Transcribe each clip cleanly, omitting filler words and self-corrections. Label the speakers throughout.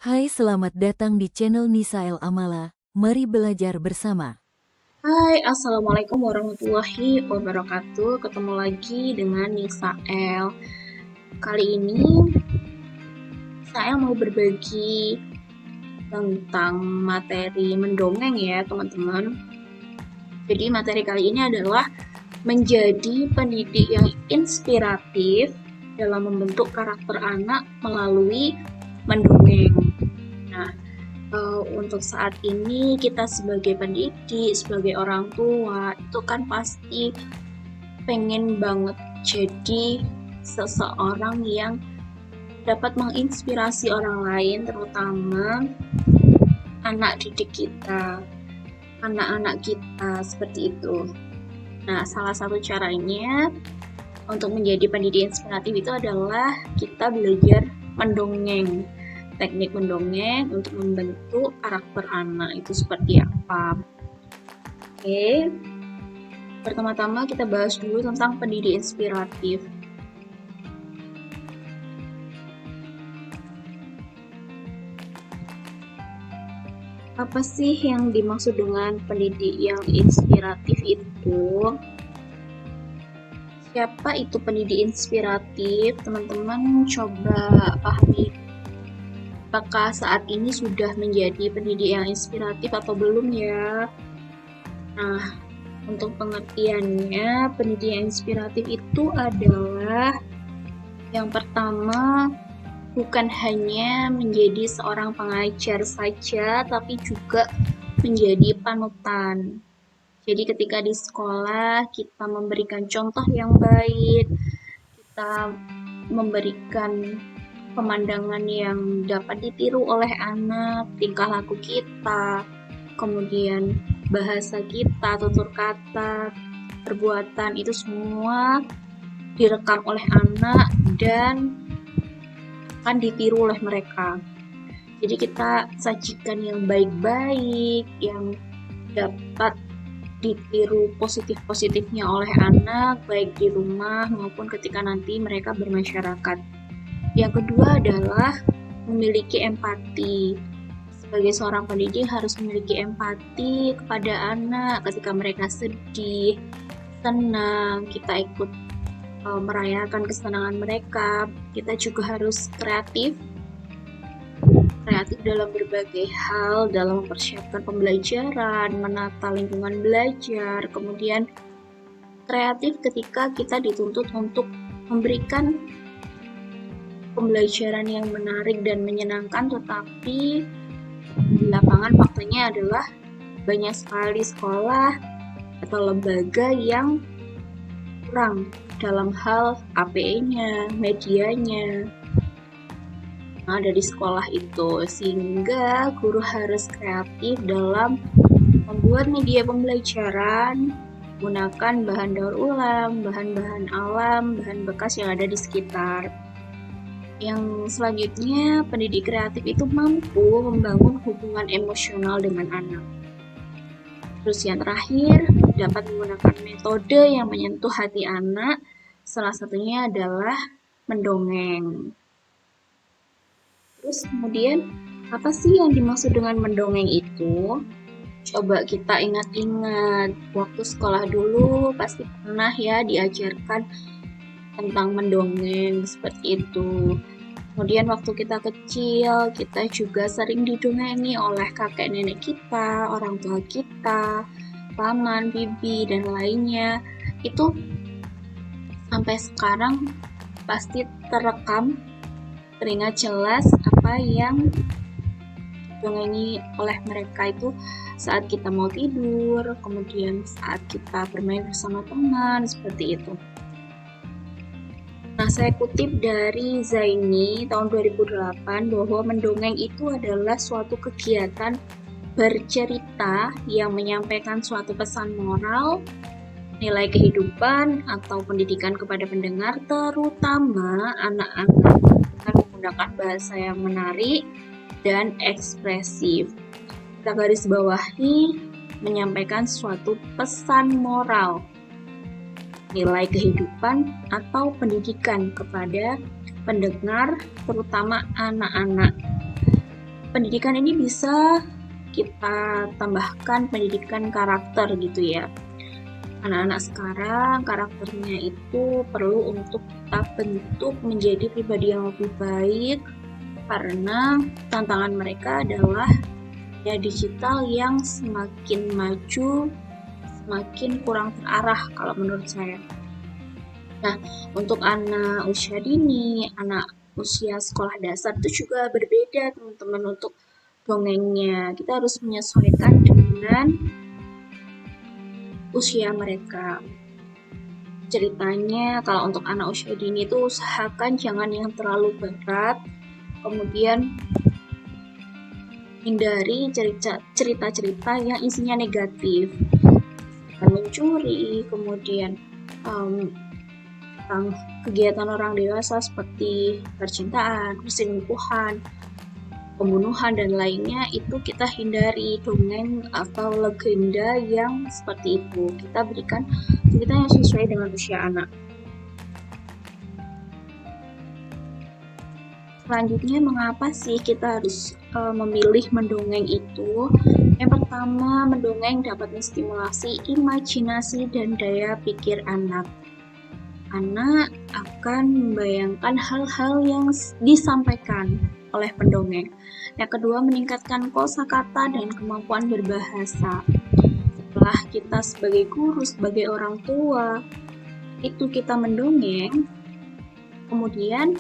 Speaker 1: Hai, selamat datang di channel Nisael Amala. Mari belajar bersama.
Speaker 2: Hai, Assalamualaikum warahmatullahi wabarakatuh. Ketemu lagi dengan Nisael. Kali ini saya mau berbagi tentang materi mendongeng ya teman-teman. Jadi materi kali ini adalah menjadi pendidik yang inspiratif dalam membentuk karakter anak melalui mendongeng. Nah, untuk saat ini kita sebagai pendidik, sebagai orang tua, itu kan pasti pengen banget jadi seseorang yang dapat menginspirasi orang lain, terutama anak didik kita, anak-anak kita, seperti itu. Nah, salah satu caranya untuk menjadi pendidik inspiratif itu adalah kita belajar mendongeng. Teknik mendongeng untuk membentuk karakter anak itu seperti apa. Oke, pertama-tama kita bahas dulu tentang pendidik inspiratif. Apa sih yang dimaksud dengan pendidik yang inspiratif itu? Siapa itu pendidik inspiratif? Teman-teman coba pahami apakah saat ini sudah menjadi pendidik yang inspiratif atau belum ya? Nah, untuk pengertiannya, pendidik yang inspiratif itu adalah yang pertama, bukan hanya menjadi seorang pengajar saja, tapi juga menjadi panutan. Jadi ketika di sekolah, kita memberikan contoh yang baik, kita memberikan pemandangan yang dapat ditiru oleh anak, tingkah laku kita, kemudian bahasa kita, tutur kata, perbuatan, itu semua direkam oleh anak dan akan ditiru oleh mereka. Jadi kita sajikan yang baik-baik, yang dapat ditiru positif-positifnya oleh anak, baik di rumah maupun ketika nanti mereka bermasyarakat. Yang kedua adalah memiliki empati. Sebagai seorang pendidik harus memiliki empati kepada anak ketika mereka sedih, senang, kita ikut merayakan kesenangan mereka. Kita juga harus kreatif dalam berbagai hal, dalam mempersiapkan pembelajaran, menata lingkungan belajar, kemudian kreatif ketika kita dituntut untuk memberikan pembelajaran yang menarik dan menyenangkan, tetapi di lapangan faktanya adalah banyak sekali sekolah atau lembaga yang kurang dalam hal APE-nya, medianya ada di sekolah itu, sehingga guru harus kreatif dalam membuat media pembelajaran menggunakan bahan daur ulang, bahan-bahan alam, bahan bekas yang ada di sekitar. Yang selanjutnya, pendidik kreatif itu mampu membangun hubungan emosional dengan anak. Terus yang terakhir, dapat menggunakan metode yang menyentuh hati anak, salah satunya adalah mendongeng. Terus kemudian, apa sih yang dimaksud dengan mendongeng itu? Coba kita ingat-ingat, waktu sekolah dulu pasti pernah ya diajarkan tentang mendongeng seperti itu. Kemudian waktu kita kecil, kita juga sering didongengi oleh kakek nenek kita, orang tua kita, paman, bibi, dan lainnya. Itu sampai sekarang pasti terekam, teringat jelas apa yang didongengi oleh mereka itu saat kita mau tidur, kemudian saat kita bermain bersama teman, seperti itu. Nah, saya kutip dari Zaini tahun 2008 bahwa mendongeng itu adalah suatu kegiatan bercerita yang menyampaikan suatu pesan moral, nilai kehidupan, atau pendidikan kepada pendengar, terutama anak-anak, dengan menggunakan bahasa yang menarik dan ekspresif. Kita garis bawahi menyampaikan suatu pesan moral, nilai kehidupan, atau pendidikan kepada pendengar, terutama anak-anak. pendidikan ini bisa kita tambahkan pendidikan karakter gitu ya. Anak-anak sekarang karakternya itu perlu untuk kita bentuk menjadi pribadi yang lebih baik, karena tantangan mereka adalah ya digital yang semakin maju, semakin kurang terarah kalau menurut saya. Nah, untuk anak usia dini, anak usia sekolah dasar itu juga berbeda teman-teman untuk dongengnya. Kita harus menyesuaikan dengan usia mereka. Ceritanya kalau untuk anak usia dini itu usahakan jangan yang terlalu berat, kemudian hindari cerita-cerita yang isinya negatif, mencuri, kemudian tentang kegiatan orang dewasa seperti percintaan, perselingkuhan, pembunuhan, dan lainnya. Itu kita hindari dongeng atau legenda yang seperti itu. Kita berikan cerita yang sesuai dengan usia anak. Selanjutnya, mengapa sih kita harus memilih mendongeng itu? Yang pertama, mendongeng dapat menstimulasi imajinasi dan daya pikir anak. Anak akan membayangkan hal-hal yang disampaikan oleh pendongeng. Yang kedua, meningkatkan kosakata dan kemampuan berbahasa. Setelah kita sebagai guru, sebagai orang tua, itu kita mendongeng, kemudian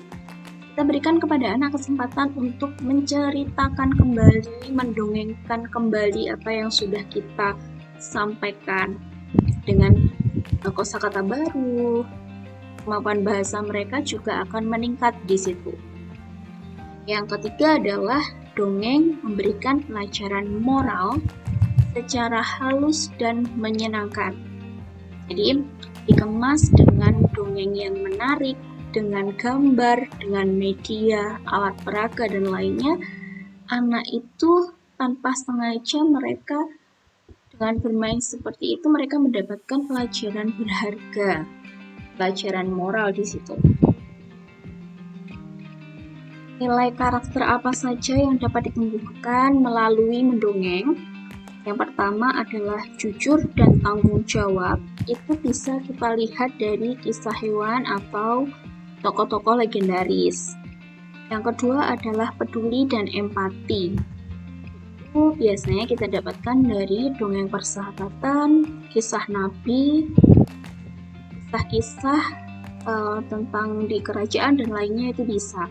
Speaker 2: kita berikan kepada anak kesempatan untuk menceritakan kembali, mendongengkan kembali apa yang sudah kita sampaikan dengan kosakata baru. Kemampuan bahasa mereka juga akan meningkat di situ. Yang ketiga adalah dongeng memberikan pelajaran moral secara halus dan menyenangkan. Jadi, dikemas dengan dongeng yang menarik, dengan gambar, dengan media, alat peraga, dan lainnya. Anak itu tanpa sengaja mereka dengan bermain seperti itu mereka mendapatkan pelajaran berharga, pelajaran moral di situ. Nilai karakter apa saja yang dapat ditumbuhkan melalui mendongeng? Yang pertama adalah jujur dan tanggung jawab. Itu bisa kita lihat dari kisah hewan atau tokoh-tokoh legendaris. Yang kedua adalah peduli dan empati. Itu biasanya kita dapatkan dari dongeng persahabatan, kisah nabi, kisah-kisah tentang di kerajaan dan lainnya itu bisa.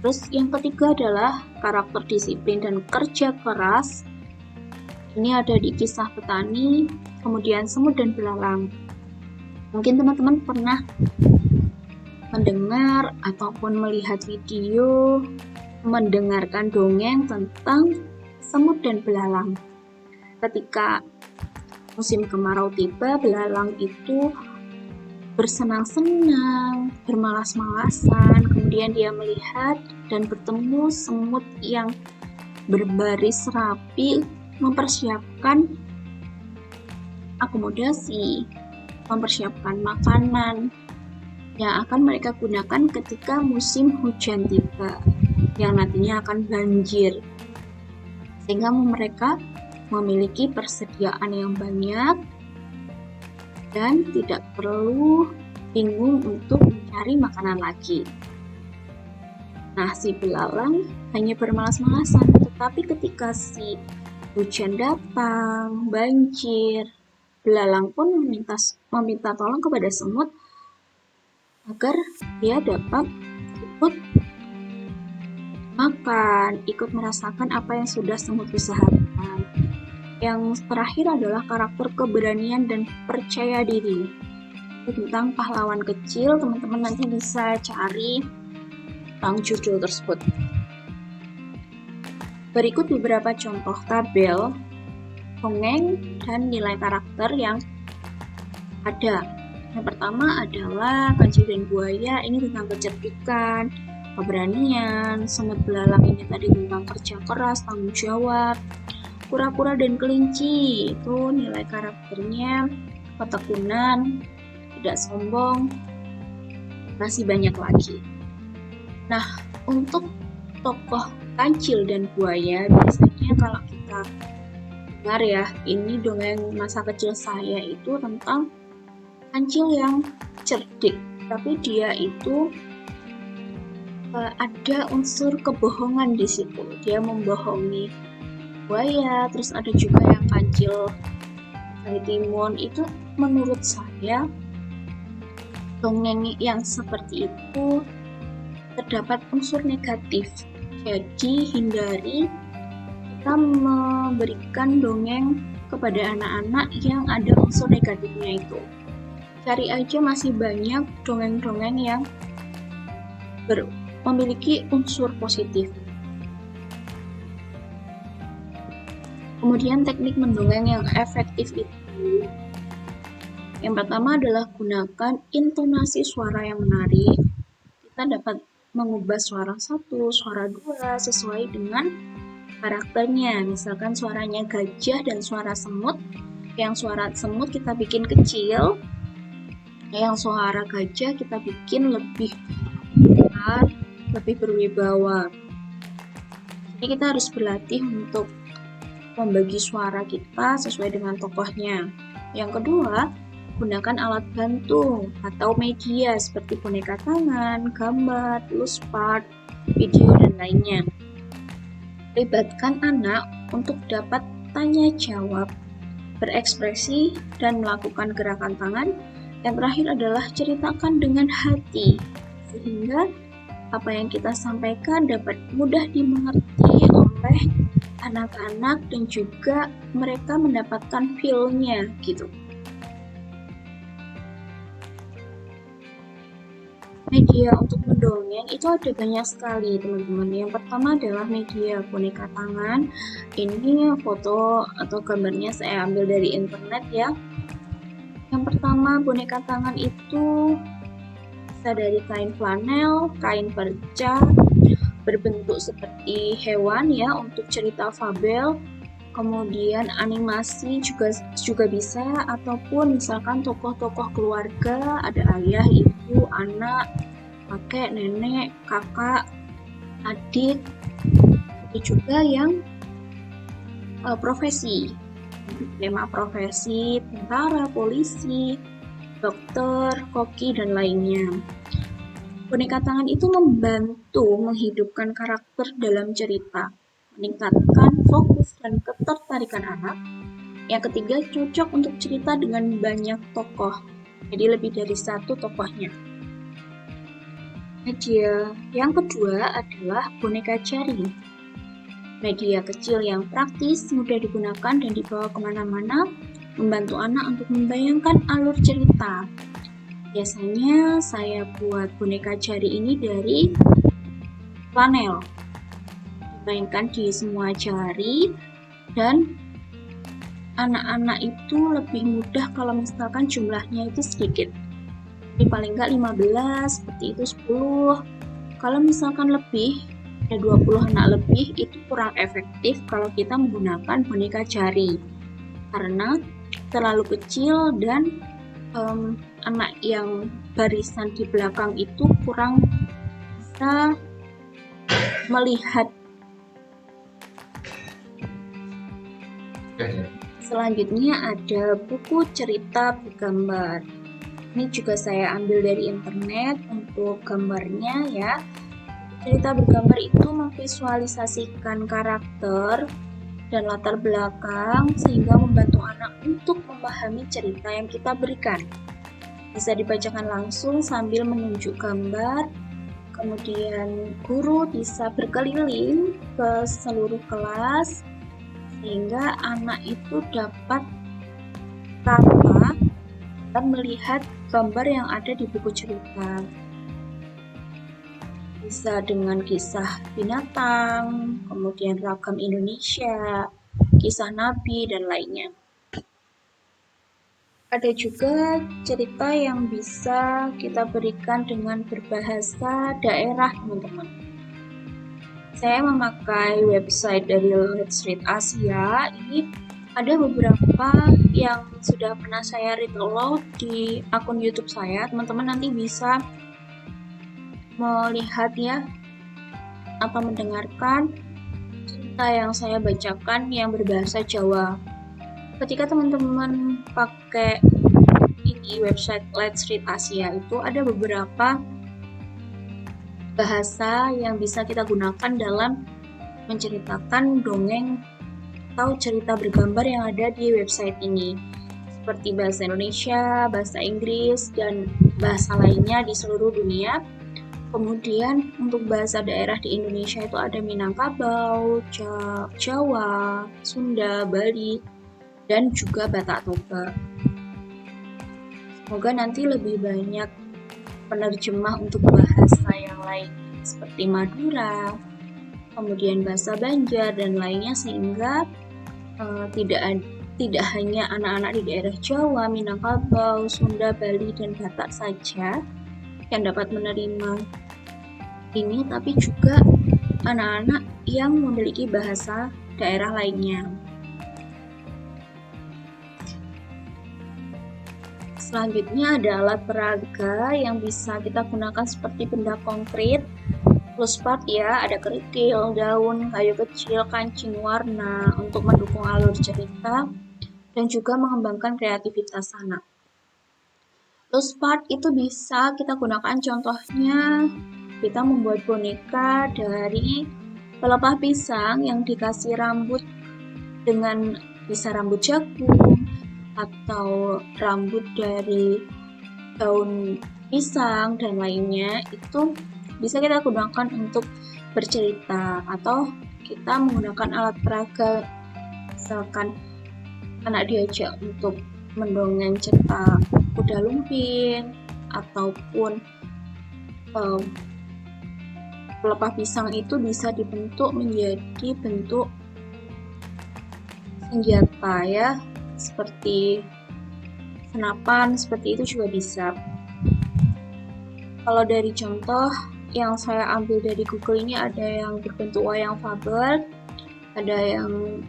Speaker 2: Terus yang ketiga adalah karakter disiplin dan kerja keras. Ini ada di kisah petani, kemudian semut dan belalang. Mungkin teman-teman pernah mendengar ataupun melihat video, mendengarkan dongeng tentang semut dan belalang. Ketika musim kemarau tiba, belalang itu bersenang-senang, bermalas-malasan, kemudian dia melihat dan bertemu semut yang berbaris rapi, mempersiapkan akomodasi, mempersiapkan makanan yang akan mereka gunakan ketika musim hujan tiba, yang nantinya akan banjir. Sehingga mereka memiliki persediaan yang banyak dan tidak perlu bingung untuk mencari makanan lagi. Nah, si belalang hanya bermalas-malasan, tetapi ketika si hujan datang, banjir, belalang pun meminta tolong kepada semut agar dia dapat ikut makan, ikut merasakan apa yang sudah semut usahakan. Yang terakhir adalah karakter keberanian dan percaya diri. Tentang pahlawan kecil, teman-teman nanti bisa cari tentang judul tersebut. Berikut beberapa contoh tabel dongeng dan nilai karakter yang ada. Yang pertama adalah Kancil dan Buaya, ini tentang kecerdikan, keberanian. Semut belalang ini tadi tentang kerja keras, tanggung jawab. Kura-kura dan kelinci, itu nilai karakternya ketekunan, tidak sombong, masih banyak lagi. Nah, untuk tokoh kancil dan buaya. Biasanya kalau kita dengar ya, ini dongeng masa kecil saya itu tentang kancil yang cerdik, tapi dia itu ada unsur kebohongan di situ. Dia membohongi buaya, terus ada juga yang kancil dari timun. Itu menurut saya dongeng yang seperti itu terdapat unsur negatif. Jadi hindari kita memberikan dongeng kepada anak-anak yang ada unsur negatifnya itu. Cari aja, masih banyak dongeng-dongeng yang memiliki unsur positif. Kemudian teknik mendongeng yang efektif itu, yang pertama adalah gunakan intonasi suara yang menarik. Kita dapat mengubah suara 1, suara 2 sesuai dengan karakternya. Misalkan suaranya gajah dan suara semut. Yang suara semut kita bikin kecil, yang suara gajah kita bikin lebih besar, lebih berwibawa. Jadi kita harus berlatih untuk membagi suara kita sesuai dengan tokohnya. Yang kedua, gunakan alat bantu atau media seperti boneka tangan, gambar, pulsar, video, dan lainnya. Libatkan anak untuk dapat tanya jawab, berekspresi, dan melakukan gerakan tangan. Yang terakhir adalah ceritakan dengan hati, sehingga apa yang kita sampaikan dapat mudah dimengerti oleh anak-anak dan juga mereka mendapatkan feel-nya gitu. Media untuk mendongeng itu ada banyak sekali teman-teman. Yang pertama adalah media boneka tangan. Ini foto atau gambarnya saya ambil dari internet ya. Yang pertama, boneka tangan itu bisa dari kain flanel, kain perca, berbentuk seperti hewan ya untuk cerita fabel. Kemudian animasi juga bisa, ataupun misalkan tokoh-tokoh keluarga, ada ayah, ibu, anak, kakek, nenek, kakak, adik. Itu juga yang profesi, tema profesi, tentara, polisi, dokter, koki, dan lainnya. Boneka tangan itu membantu menghidupkan karakter dalam cerita, meningkatkan fokus dan ketertarikan anak. Yang ketiga, cocok untuk cerita dengan banyak tokoh, jadi lebih dari satu tokohnya. Media yang kedua adalah boneka jari. Media kecil yang praktis, mudah digunakan dan dibawa kemana-mana, membantu anak untuk membayangkan alur cerita. Biasanya saya buat boneka jari ini dari flanel. Dimainkan di semua jari dan anak-anak itu lebih mudah kalau misalkan jumlahnya itu sedikit. Jadi paling nggak 15, seperti itu 10. Kalau misalkan lebih, ada 20 anak lebih, itu kurang efektif kalau kita menggunakan boneka jari. Karena terlalu kecil dan anak yang barisan di belakang itu kurang bisa melihat. Selanjutnya ada buku cerita bergambar. Ini juga saya ambil dari internet untuk gambarnya ya. Cerita bergambar itu memvisualisasikan karakter dan latar belakang sehingga membantu anak untuk memahami cerita yang kita berikan. Bisa dibacakan langsung sambil menunjuk gambar. Kemudian guru bisa berkeliling ke seluruh kelas sehingga anak itu dapat tanpa dan melihat gambar yang ada di buku cerita. Bisa dengan kisah binatang, kemudian ragam Indonesia, kisah nabi, dan lainnya. Ada juga cerita yang bisa kita berikan dengan berbahasa daerah, teman-teman. Saya memakai website dari Let's Read Asia. Ini ada beberapa yang sudah pernah saya read aloud di akun YouTube saya. Teman-teman nanti bisa melihat ya atau mendengarkan yang saya bacakan yang berbahasa Jawa. Ketika teman-teman pakai di website Let's Read Asia itu ada beberapa bahasa yang bisa kita gunakan dalam menceritakan dongeng atau cerita bergambar yang ada di website ini, seperti bahasa Indonesia, bahasa Inggris, dan bahasa lainnya di seluruh dunia. Kemudian untuk bahasa daerah di Indonesia itu ada Minangkabau, Jawa, Sunda, Bali, dan juga Batak Toba. Semoga nanti lebih banyak penerjemah untuk bahasa yang lain seperti Madura, kemudian bahasa Banjar dan lainnya, sehingga tidak hanya anak-anak di daerah Jawa, Minangkabau, Sunda, Bali, dan Batak saja yang dapat menerima ini, tapi juga anak-anak yang memiliki bahasa daerah lainnya. Selanjutnya ada alat peraga yang bisa kita gunakan seperti benda konkret, plus part ya, ada kerikil, daun, kayu kecil, kancing, warna untuk mendukung alur cerita dan juga mengembangkan kreativitas anak. Plus part itu bisa kita gunakan, contohnya kita membuat boneka dari pelepah pisang yang dikasih rambut dengan bisa rambut jagung atau rambut dari daun pisang dan lainnya, itu bisa kita gunakan untuk bercerita. Atau kita menggunakan alat peraga, misalkan anak diajak untuk mendongeng cerita kuda lumping ataupun pelepah pisang itu bisa dibentuk menjadi bentuk senjata ya, seperti senapan, seperti itu juga bisa. Kalau dari contoh yang saya ambil dari Google ini, ada yang berbentuk wayang fabel, ada yang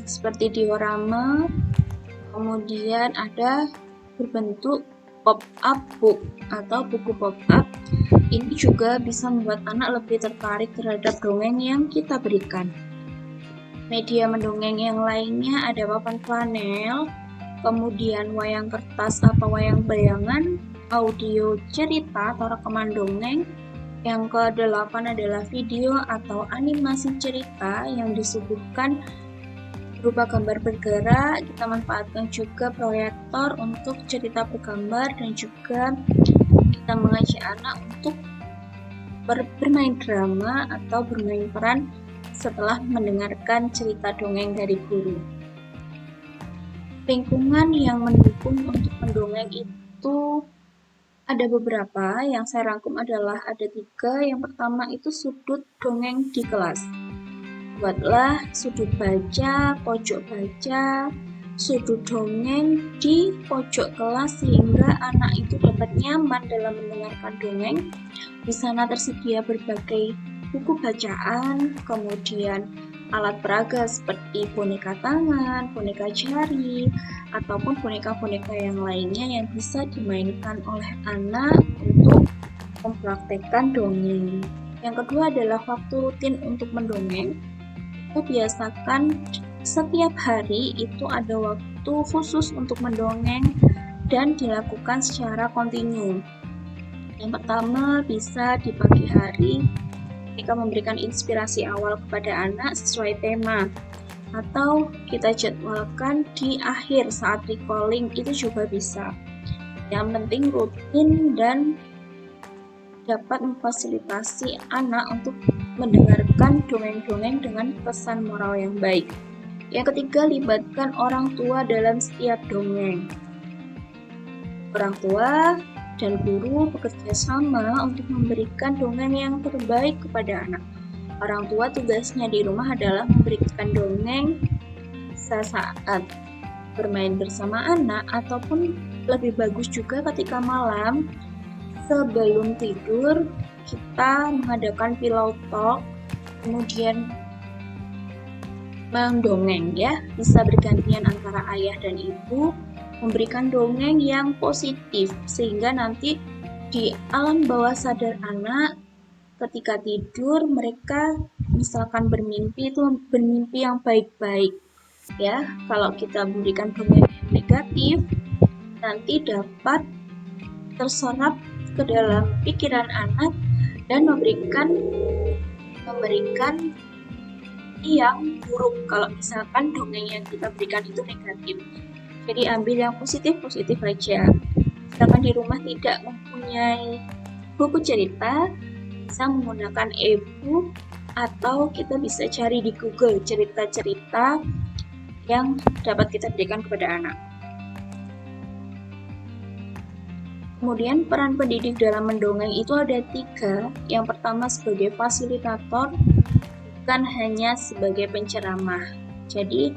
Speaker 2: seperti diorama, kemudian ada berbentuk pop-up book atau buku pop-up. Ini juga bisa membuat anak lebih tertarik terhadap dongeng yang kita berikan. Media mendongeng yang lainnya ada papan flanel, kemudian wayang kertas atau wayang bayangan, audio cerita atau rekaman dongeng. Yang ke-8 adalah video atau animasi cerita yang disuguhkan berupa gambar bergerak. Kita manfaatkan juga proyektor untuk cerita bergambar, dan juga kita mengajak anak untuk bermain drama atau bermain peran setelah mendengarkan cerita dongeng dari guru. Lingkungan yang mendukung untuk mendongeng itu ada beberapa, yang saya rangkum adalah ada 3. Yang pertama itu sudut dongeng di kelas. Buatlah sudut baca, pojok baca, sudut dongeng di pojok kelas sehingga anak itu dapat nyaman dalam mendengarkan dongeng. Di sana tersedia berbagai buku bacaan, kemudian alat peraga seperti boneka tangan, boneka jari, ataupun boneka-boneka yang lainnya yang bisa dimainkan oleh anak untuk mempraktekkan dongeng. Yang kedua adalah waktu rutin untuk mendongeng. Itu biasakan setiap hari itu ada waktu khusus untuk mendongeng dan dilakukan secara kontinu. Yang pertama bisa di pagi hari ketika memberikan inspirasi awal kepada anak sesuai tema, atau kita jadwalkan di akhir saat recalling, itu juga bisa. Yang penting rutin dan dapat memfasilitasi anak untuk mendengarkan dongeng-dongeng dengan pesan moral yang baik. Yang ketiga, libatkan orang tua dalam setiap dongeng. Orang tua dan guru bekerja sama untuk memberikan dongeng yang terbaik kepada anak. Orang tua tugasnya di rumah adalah memberikan dongeng sesaat bermain bersama anak, ataupun lebih bagus juga ketika malam sebelum tidur kita mengadakan pillow talk, kemudian mendongeng ya, bisa bergantian antara ayah dan ibu memberikan dongeng yang positif, sehingga nanti di alam bawah sadar anak ketika tidur mereka misalkan bermimpi itu bermimpi yang baik-baik ya. Kalau kita berikan dongeng yang negatif, nanti dapat terserap ke dalam pikiran anak dan memberikan yang buruk kalau misalkan dongeng yang kita berikan itu negatif. Jadi ambil yang positif-positif aja. Misalkan di rumah tidak mempunyai buku cerita, bisa menggunakan e-book atau kita bisa cari di Google cerita-cerita yang dapat kita berikan kepada anak. Kemudian peran pendidik dalam mendongeng itu ada 3. Yang pertama sebagai fasilitator, bukan hanya sebagai penceramah. Jadi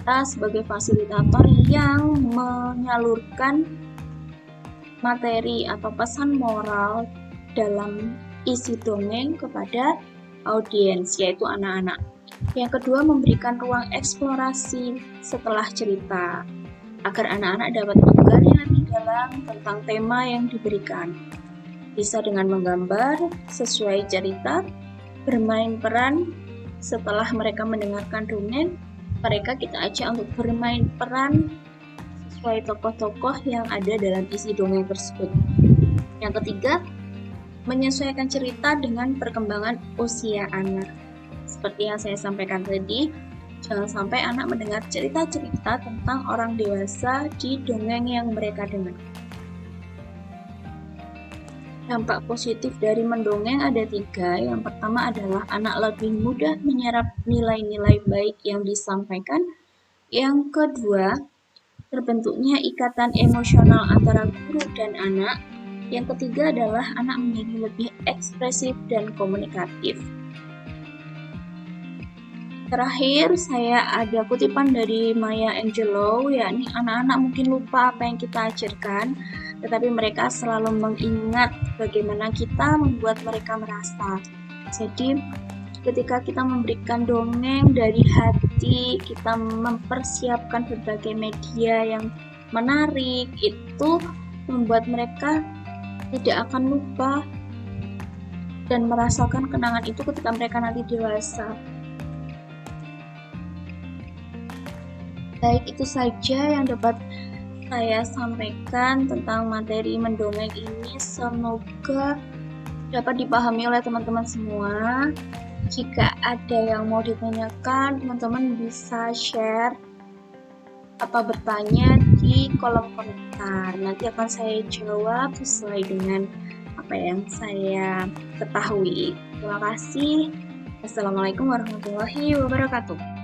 Speaker 2: kita sebagai fasilitator yang menyalurkan materi atau pesan moral dalam isi dongeng kepada audiens, yaitu anak-anak. Yang kedua, memberikan ruang eksplorasi setelah cerita, agar anak-anak dapat menggali lebih dalam tentang tema yang diberikan. Bisa dengan menggambar sesuai cerita, bermain peran setelah mereka mendengarkan dongeng, mereka kita ajak untuk bermain peran sesuai tokoh-tokoh yang ada dalam isi dongeng tersebut. Yang ketiga, menyesuaikan cerita dengan perkembangan usia anak. Seperti yang saya sampaikan tadi, jangan sampai anak mendengar cerita-cerita tentang orang dewasa di dongeng yang mereka dengar. Dampak positif dari mendongeng ada 3. Yang pertama adalah anak lebih mudah menyerap nilai-nilai baik yang disampaikan. Yang kedua, terbentuknya ikatan emosional antara guru dan anak. Yang ketiga adalah anak menjadi lebih ekspresif dan komunikatif. Terakhir, saya ada kutipan dari Maya Angelou, yakni anak-anak mungkin lupa apa yang kita ajarkan, tetapi mereka selalu mengingat bagaimana kita membuat mereka merasa. Jadi, ketika kita memberikan dongeng dari hati, kita mempersiapkan berbagai media yang menarik, itu membuat mereka tidak akan lupa dan merasakan kenangan itu ketika mereka nanti dewasa. Baik, itu saja yang dapat saya sampaikan tentang materi mendongeng ini. Semoga dapat dipahami oleh teman-teman semua. Jika ada yang mau ditanyakan, teman-teman bisa share atau bertanya di kolom komentar. Nanti akan saya jawab sesuai dengan apa yang saya ketahui. Terima kasih. Assalamualaikum warahmatullahi wabarakatuh.